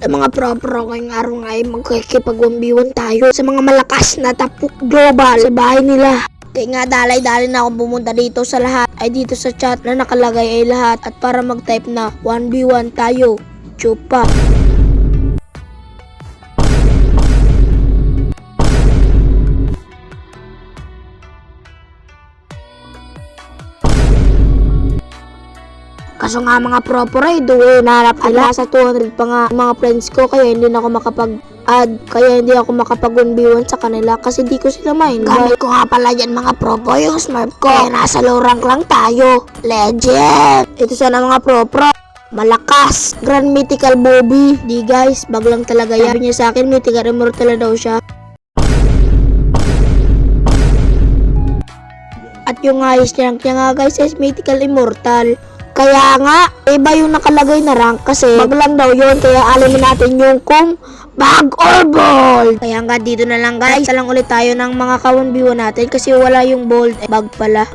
Mga pro ngayong araw nga ay magkikipag-1v1 tayo sa mga malakas na tapok global sa bahay nila. Kaya nga dalay-dalay na akong pumunta dito sa lahat ay dito sa chat na nakalagay ay lahat at para mag-type na 1v1 tayo. Chupa. Kaso nga mga pro ay nahanap nila sa 200 pa nga mga friends ko kaya hindi na ako makapag-add. Kaya hindi ako makapag-1v1 sa kanila kasi di ko sila main. Gamit ko nga pala yan mga pro yung smurf ko. Kaya nasa low rank lang tayo. Legend! Ito sana mga pro. Malakas. Grand Mythical Bobby. Di guys, bag lang talaga yan. Sabi niya sa akin, Mythical Immortal daw siya. At yung highest rank niya nga guys is Mythical Immortal. Kaya nga, iba yung nakalagay na rank kasi bag lang daw yun. Kaya alamin natin yung kung bag or bold. Kaya nga dito na lang guys. Isa lang ulit tayo ng mga ka-1v1 natin kasi wala yung bold. Bag pala.